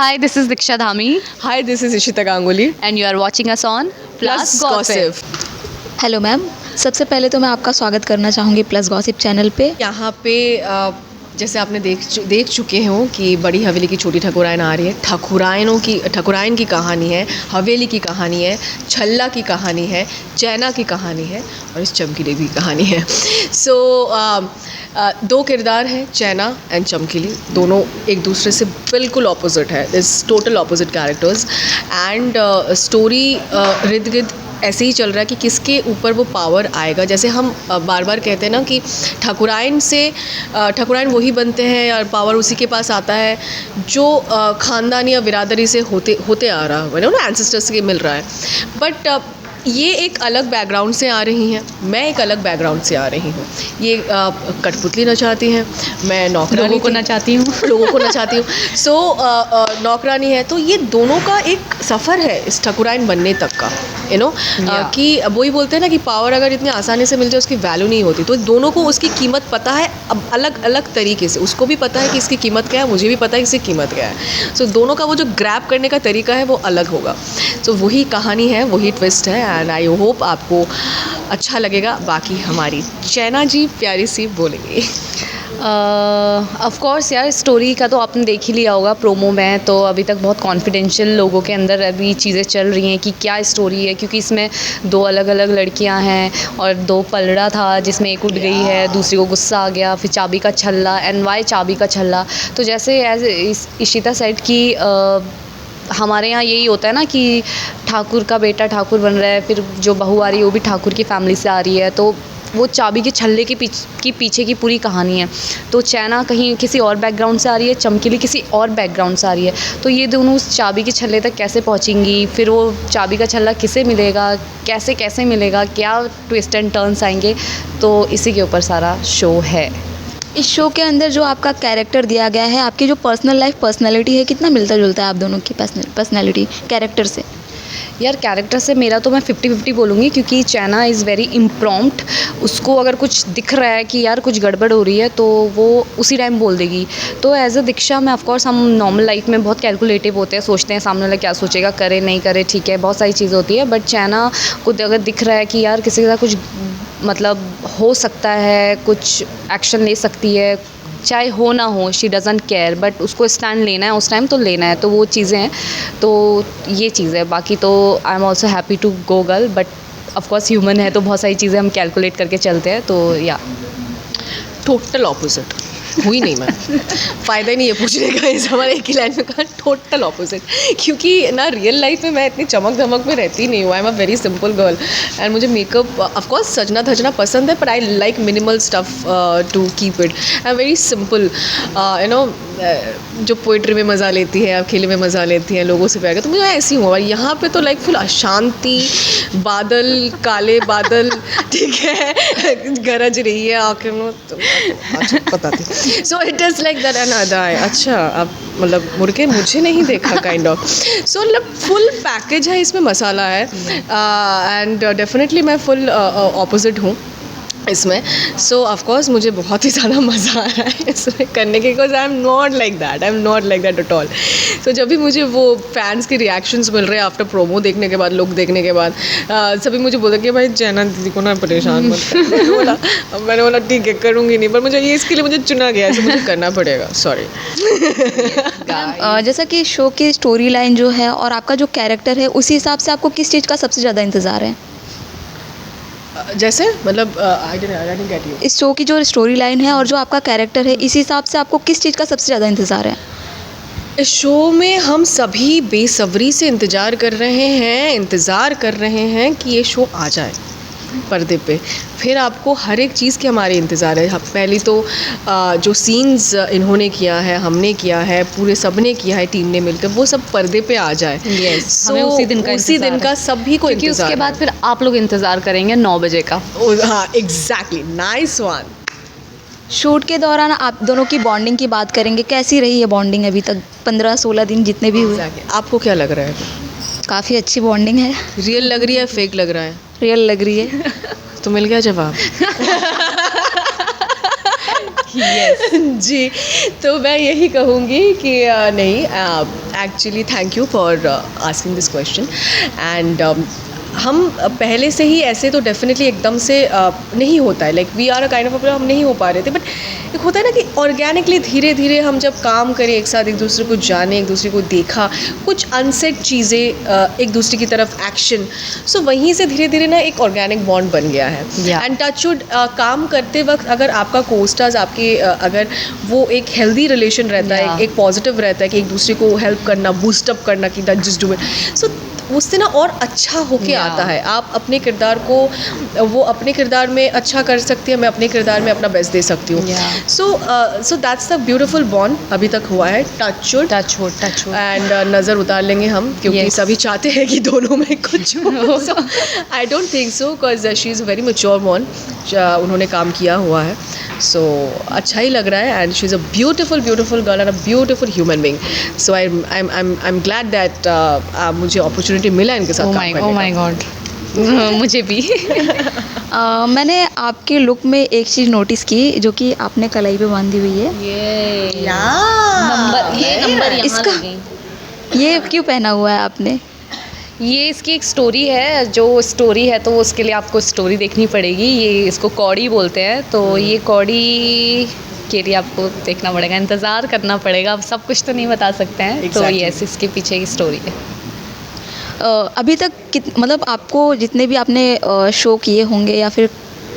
Hi, this is Diksha Dhami, Hi, this is Ishita Ganguly. and you are watching us on Plus Gossip. Hello ma'am, सबसे पहले तो मैं आपका स्वागत करना चाहूँगी प्लस गॉसिप चैनल पे। यहाँ पे जैसे आपने देख चुके हो कि बड़ी हवेली की छोटी ठकुराइन आ रही है। ठकुराइन की कहानी है, हवेली की कहानी है, छल्ला की कहानी है, चैना की कहानी है और इस चमकीली की कहानी है। सो दो किरदार हैं, चैना एंड चमकीली, दोनों एक दूसरे से बिल्कुल ऑपोजिट है। This total opposite characters and story इर्द गिर्द ऐसे ही चल रहा है कि किसके ऊपर वो पावर आएगा। जैसे हम बार बार कहते हैं ना कि ठकुराइन वही बनते हैं और पावर उसी के पास आता है जो ख़ानदान या बिरादरी से होते आ रहा है, ना एंसेस्टर्स के मिल रहा है। बट ये एक अलग बैकग्राउंड से आ रही हैं, मैं एक अलग बैकग्राउंड से आ रही हूँ। ये कठपुतली नचाती हैं, मैं नौकरानी लोगों को नचाती हूँ। सो नौकरानी है। तो ये दोनों का एक सफ़र है इस ठकुराइन बनने तक का, कि वही बोलते हैं ना कि पावर अगर इतनी आसानी से मिल जाए उसकी वैल्यू नहीं होती। तो दोनों को उसकी कीमत पता है, अब अलग अलग तरीके से। उसको भी पता है कि इसकी कीमत क्या है, मुझे भी पता है इसकी कीमत क्या है। सो दोनों का वो जो ग्रैब करने का तरीका है वो अलग होगा। सो वही कहानी है, वही ट्विस्ट है एंड आई होप आपको अच्छा लगेगा। बाकी हमारी चैना जी प्यारी सी बोलेंगे। ऑफ कोर्स यार, स्टोरी का तो आपने देख ही लिया होगा प्रोमो में। तो अभी तक बहुत कॉन्फिडेंशियल लोगों के अंदर अभी चीज़ें चल रही हैं कि क्या स्टोरी है, क्योंकि इसमें दो अलग अलग लड़कियां हैं और दो पलड़ा था जिसमें एक उठ गई है, दूसरी को गुस्सा आ गया, फिर चाबी का छल्ला एंड वाई चाबी का छल्ला। तो जैसे एज इशिता सेड की हमारे यहाँ यही होता है ना कि ठाकुर का बेटा ठाकुर बन रहा है, फिर जो बहू आ रही है वो भी ठाकुर की फैमिली से आ रही है। तो वो चाबी के छल्ले के पीछे की पूरी कहानी है। तो चैना कहीं किसी और बैकग्राउंड से आ रही है, चमकीली किसी और बैकग्राउंड से आ रही है। तो ये दोनों उस चाबी के छल्ले तक कैसे पहुंचेंगी, फिर वो चाबी का छल्ला किसे मिलेगा, कैसे मिलेगा, क्या ट्विस्ट एंड टर्न्स आएंगे, तो इसी के ऊपर सारा शो है। इस शो के अंदर जो आपका कैरेक्टर दिया गया है, आपकी जो पर्सनल लाइफ पर्सनैलिटी है, कितना मिलता जुलता है आप दोनों की पर्सनैलिटी कैरेक्टर से? यार कैरेक्टर से मेरा तो मैं 50-50 बोलूँगी, क्योंकि चैना इज़ वेरी इम्प्रॉम्प्ट। उसको अगर कुछ दिख रहा है कि यार कुछ गड़बड़ हो रही है तो वो उसी टाइम बोल देगी। तो एज अ दीक्षा में ऑफकोर्स हम नॉर्मल लाइफ में बहुत कैलकुलेटिव होते हैं, सोचते हैं सामने वाला क्या सोचेगा, करे नहीं करे, ठीक है, बहुत सारी चीज़ें होती है। बट चैना को अगर दिख रहा है कि यार किसी के साथ कुछ मतलब हो सकता है, कुछ एक्शन ले सकती है, चाहे हो ना हो, शी डज़न्ट केयर, बट उसको स्टैंड लेना है उस टाइम तो लेना है। तो वो चीज़ें हैं, तो ये चीज़ है। बाकी तो I am also happy to go girl, but of course human है तो बहुत सारी चीज़ें हम कैलकुलेट करके चलते हैं। तो या टोटल ऑपोजिट हुई नहीं मैं। फ़ायदा ही नहीं है पूछने का, इस हमारे एक ही लाइन में कहा टोटल ऑपोजिट। क्योंकि ना रियल लाइफ में मैं इतनी चमक धमक में रहती नहीं हूँ। I am a very simple girl and मुझे मेकअप ऑफकोर्स सजना धजना पसंद है, पर I like minimal stuff to keep it. I am very simple, जो पोइट्री में मज़ा लेती है, खेले में मज़ा लेती है, लोगों से प्यार कर, तो मुझे ऐसी हूँ। और यहाँ पे तो लाइक फुल अशांति, बादल, काले बादल, ठीक है, गरज रही है आँखें में, तो अच्छा पता थी। So it is like that and अदाय, अच्छा अब मतलब मुड़ के मुझे नहीं देखा काइंड ऑफ। सो मतलब फुल पैकेज है इसमें, मसाला है एंड डेफिनेटली मैं फुल ऑपोजिट हूँ इसमें। सो ऑफकोर्स मुझे बहुत ही ज़्यादा मज़ा आ रहा है इसमें करने के, because I am not like that at all. So जब भी मुझे वो फैंस के रिएक्शंस मिल रहे हैं आफ्टर प्रोमो देखने के बाद, लुक देखने के बाद, सभी मुझे बोलते कि भाई चैना दीदी को ना परेशान मत कर। मैंने बोला ठीक है करूँगी नहीं, पर मुझे ये इसके लिए मुझे चुना गया है, तो मुझे करना पड़ेगा, सॉरी। जैसा कि शो की स्टोरी लाइन जो है और आपका जो कैरेक्टर है, उसी हिसाब से आपको किस चीज़ का सबसे ज़्यादा इंतज़ार है? जैसे मतलब आई डिडंट गेट यू। इस शो की जो स्टोरी लाइन है और जो आपका कैरेक्टर है, इस हिसाब से आपको किस चीज़ का सबसे ज़्यादा इंतज़ार है? इस शो में हम सभी बेसब्री से इंतज़ार कर रहे हैं कि ये शो आ जाए पर्दे पे। फिर आपको हर एक चीज़ के हमारे इंतज़ार है। पहली तो जो सीन्स इन्होंने किया है, हमने किया है, पूरे सब ने किया है टीम ने मिलकर, वो सब पर्दे पे आ जाए। हमें उसी दिन का सभी को क्योंकि इंतज़ार उसके बाद है। फिर आप लोग इंतज़ार करेंगे 9 बजे का। हाँ एग्जैक्टली, नाइस वन। शूट के दौरान आप दोनों की बॉन्डिंग की बात करेंगे, कैसी रही है बॉन्डिंग अभी तक 15-16 दिन जितने भी हुए? आपको क्या लग रहा है? काफ़ी अच्छी बॉन्डिंग है। रियल लग रही है, फेक लग रहा है? रियल लग रही है। तो मिल गया जवाब। जी, तो मैं यही कहूँगी कि नहीं, actually thank you for asking this question. And हम पहले से ही ऐसे तो डेफिनेटली एकदम से नहीं होता है, like we are a kind of, हम नहीं हो पा रहे थे, बट एक होता है ना कि ऑर्गेनिकली धीरे धीरे हम जब काम करें एक साथ, एक दूसरे को जाने, एक दूसरे को देखा, कुछ अनसेट चीज़ें, एक दूसरे की तरफ एक्शन, सो वहीं से धीरे धीरे ना एक ऑर्गेनिक बॉन्ड बन गया है। Yeah. एंड टचवुड काम करते वक्त अगर आपका कोस्टार्स आपके अगर वो एक हेल्दी रिलेशन रहता है, Yeah. एक पॉजिटिव रहता है कि एक दूसरे को हेल्प करना, बूस्टअप करना कि दैट जस्ट डू इट, सो उससे ना और अच्छा होके Yeah. आता है। आप अपने किरदार को, वो अपने किरदार में अच्छा कर सकती है, मैं अपने किरदार में अपना बेस्ट दे सकती हूँ। Yeah. So that's the beautiful bond अभी तक हुआ है, टचवुड। एंड नज़र उतार लेंगे हम, क्योंकि Yes. सभी चाहते हैं कि दोनों में कुछ हो। So I don't think so, because she is very mature one, उन्होंने काम किया हुआ है, सो अच्छा ही लग रहा है। And she is a beautiful girl and a beautiful human being, so I am glad that मुझे अपॉर्चुनिटी मिला इनके साथ काम करने Oh का। my God. मुझे भी। मैंने आपके लुक में एक चीज़ नोटिस की, जो कि आपने कलाई पे बांधी हुई है। ये Yeah. नंबर यहाँ इसका- लगे। ये क्यों पहना हुआ है आपने? ये इसकी एक स्टोरी है, जो स्टोरी है तो उसके लिए आपको स्टोरी देखनी पड़ेगी। ये इसको कौड़ी बोलते हैं, तो ये कौड़ी के लिए आपको देखना पड़ेगा, इंतज़ार करना पड़ेगा, अब सब कुछ तो नहीं बता सकते हैं। तो Exactly. यस, इसके पीछे की स्टोरी है। अभी तक मतलब आपको जितने भी आपने शो किए होंगे या फिर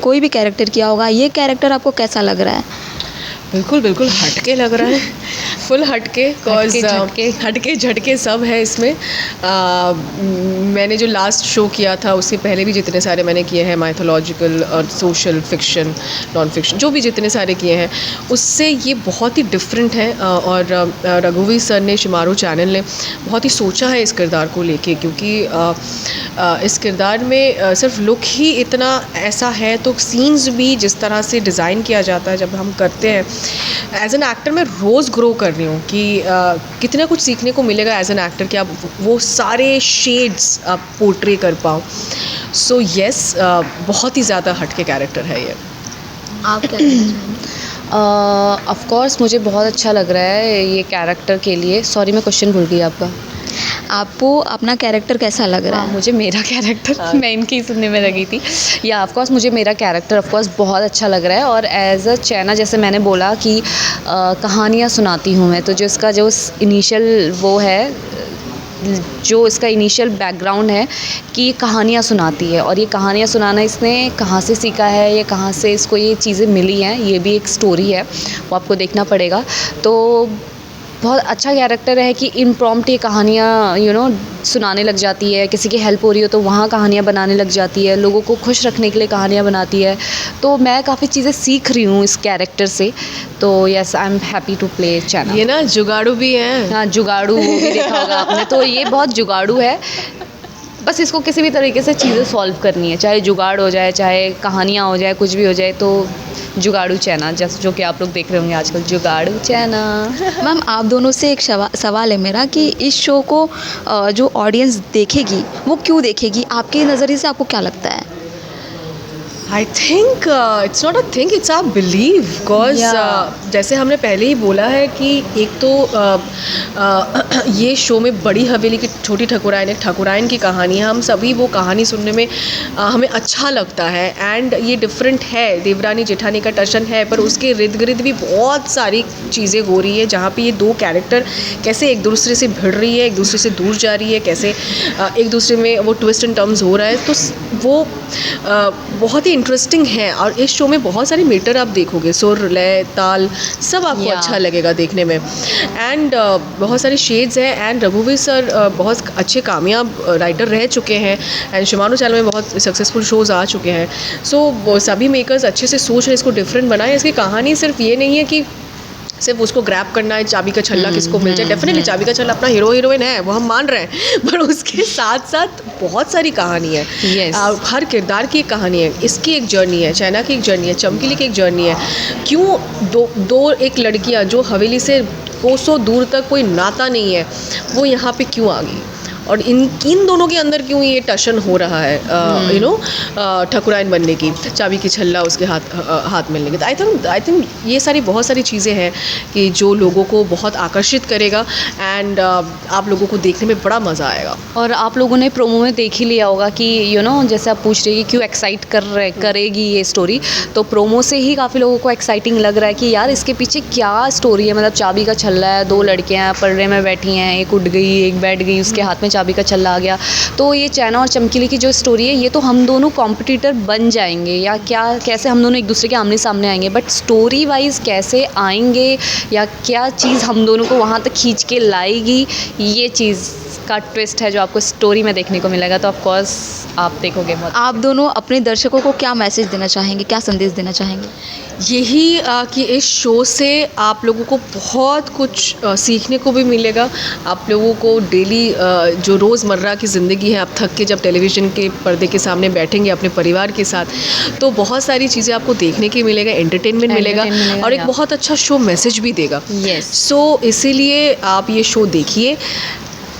कोई भी कैरेक्टर किया होगा, ये कैरेक्टर आपको कैसा लग रहा है? बिल्कुल हटके लग रहा है, फुल हटके, हटके झटके सब है इसमें। मैंने जो लास्ट शो किया था उससे पहले भी जितने सारे मैंने किए हैं, माइथोलॉजिकल और सोशल फिक्शन, नॉन फिक्शन, जो भी जितने सारे किए हैं, उससे ये बहुत ही डिफरेंट है। और रघुवीर सर ने, शिमारू चैनल ने बहुत ही सोचा है इस किरदार को लेके, क्योंकि इस किरदार में सिर्फ लुक ही इतना ऐसा है, तो सीन्स भी जिस तरह से डिज़ाइन किया जाता है जब हम करते हैं, एज एन एक्टर मैं रोज़ ग्रो कर रही हूँ कि कितना कुछ सीखने को मिलेगा एज एन एक्टर, कि आप वो सारे शेड्स आप पोर्ट्रे कर पाओ। सो येस, बहुत ही ज़्यादा हटके कैरेक्टर है ये। आप क्या कहना चाहेंगे? ऑफ कोर्स मुझे बहुत अच्छा लग रहा है ये कैरेक्टर के लिए। सॉरी, मैं क्वेश्चन भूल गई आपका। आपको अपना कैरेक्टर कैसा लग रहा है? मुझे मेरा कैरेक्टर मैं इनकी सुनने में लगी थी। या ऑफ कोर्स मुझे मेरा कैरेक्टर ऑफ कोर्स बहुत अच्छा लग रहा है। और एज अ चैना, जैसे मैंने बोला कि कहानियाँ सुनाती हूँ मैं, तो जो इसका जो इनिशियल वो है, जो इसका इनिशियल बैकग्राउंड है कि कहानियाँ सुनाती है, और ये कहानियाँ सुनाना इसने कहाँ से सीखा है, या कहाँ से इसको ये चीज़ें मिली हैं, ये भी एक स्टोरी है, वो आपको देखना पड़ेगा। तो बहुत अच्छा कैरेक्टर है कि इम्प्रॉम्प्ट ये कहानियाँ सुनाने लग जाती है, किसी की हेल्प हो रही हो तो वहाँ कहानियाँ बनाने लग जाती है, लोगों को खुश रखने के लिए कहानियाँ बनाती है। तो मैं काफ़ी चीज़ें सीख रही हूँ इस कैरेक्टर से। तो yes, I am happy to play Chaina. ये ना जुगाड़ू भी है। हाँ, जुगाड़ू, वो भी देखा होगा आपने, तो ये बहुत जुगाड़ू है। बस इसको किसी भी तरीके से चीज़ें सॉल्व करनी है, चाहे जुगाड़ हो जाए, चाहे कहानियाँ हो जाए, कुछ भी हो जाए, तो जुगाड़ू चैना, जैसे जो कि आप लोग देख रहे होंगे आजकल, जुगाड़ू चैना। मैम, आप दोनों से एक सवाल है मेरा कि इस शो को जो ऑडियंस देखेगी वो क्यों देखेगी? आपके नज़रिए से आपको क्या लगता है? I think it's not a think, it's our believe, because जैसे हमने पहले ही बोला है कि एक तो ये शो में बड़ी हवेली की छोटी ठकुराइन, एक ठकुराइन की कहानी है। हम सभी वो कहानी सुनने में हमें अच्छा लगता है, एंड ये डिफरेंट है, देवरानी जेठानी का टशन है, पर उसके इर्द गिर्द भी बहुत सारी चीज़ें हो रही है, जहाँ पे ये दो कैरेक्टर कैसे एक दूसरे से भिड़ रही है, एक दूसरे से दूर जा रही है, कैसे एक दूसरे में वो ट्विस्ट एंड टर्न्स हो रहा है। तो वो बहुत ही इंटरेस्टिंग है। और इस शो में बहुत सारे मीटर आप देखोगे, सुर, लय, ताल, सब आपको अच्छा लगेगा देखने में। एंड बहुत सारे शेड्स हैं। एंड रघुवीर सर बहुत अच्छे कामयाब राइटर रह चुके हैं, एंड शिमारू चैनल में बहुत सक्सेसफुल शोज़ आ चुके हैं। सो सभी मेकर्स अच्छे से सोच रहे हैं इसको डिफरेंट बनाए। इसकी कहानी सिर्फ ये नहीं है कि सिर्फ उसको ग्रैब करना है, चाबी का छल्ला किसको मिल जाए। डेफिनेटली चाबी का छल्ला अपना हीरो हीरोइन है, वो हम मान रहे हैं, पर उसके साथ साथ बहुत सारी कहानी है। Yes. हर किरदार की एक कहानी है। इसकी एक जर्नी है, चैना की एक जर्नी है, चमकीली की एक जर्नी है। क्यों दो एक लड़कियां जो हवेली से कोसों दूर तक कोई नाता नहीं है, वो यहाँ पे क्यों आ गई, और इन दोनों के अंदर क्यों ये टशन हो रहा है, यू नो, ठकुराइन बनने की, चाबी की छल्ला उसके हाथ मिलने की। आई थिंक ये सारी बहुत सारी चीज़ें हैं कि जो लोगों को बहुत आकर्षित करेगा एंड आप लोगों को देखने में बड़ा मज़ा आएगा। और आप लोगों ने प्रोमो में देख ही लिया होगा कि जैसे आप पूछ रही है क्यों एक्साइट करेगी ये स्टोरी, तो प्रोमो से ही काफ़ी लोगों को एक्साइटिंग लग रहा है कि यार इसके पीछे क्या स्टोरी है। मतलब चाबी का छल्ला है, 2 लड़कियां पलड़े में बैठी हैं, एक उठ गई एक बैठ गई, उसके हाथ में चाबी का छल्ला आ गया। तो ये चैना और चमकीली की जो स्टोरी है, ये तो हम दोनों कॉम्पिटिटर बन जाएंगे या क्या, कैसे हम दोनों एक दूसरे के आमने सामने आएंगे, बट स्टोरी वाइज कैसे आएंगे या क्या चीज़ हम दोनों को वहाँ तक खींच के लाएगी, ये चीज़ का ट्विस्ट है जो आपको स्टोरी में देखने को मिलेगा। तो ऑफ कोर्स आप देखोगे बहुत। आप दोनों अपने दर्शकों को क्या मैसेज देना चाहेंगे, क्या संदेश देना चाहेंगे? यही कि इस शो से आप लोगों को बहुत कुछ सीखने को भी मिलेगा। आप लोगों को डेली जो रोज़मर्रा की ज़िंदगी है, आप थक के जब टेलीविज़न के पर्दे के सामने बैठेंगे अपने परिवार के साथ, तो बहुत सारी चीज़ें आपको देखने के मिलेगा, एंटरटेनमेंट मिलेगा और एक बहुत अच्छा शो मैसेज भी देगा। Yes. सो इसीलिए आप ये शो देखिए।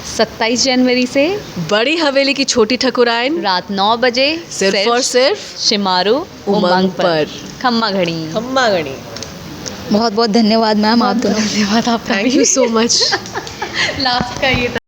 27 जनवरी से बड़ी हवेली की छोटी ठकुराइन रात 9 बजे सिर्फ और सिर्फ शिमारू उमंग पर। खम्मा घड़ी। खम्मा घड़ी। बहुत बहुत धन्यवाद मैम आप दोनों। धन्यवाद आपका। Thank you so much. Last का ये था।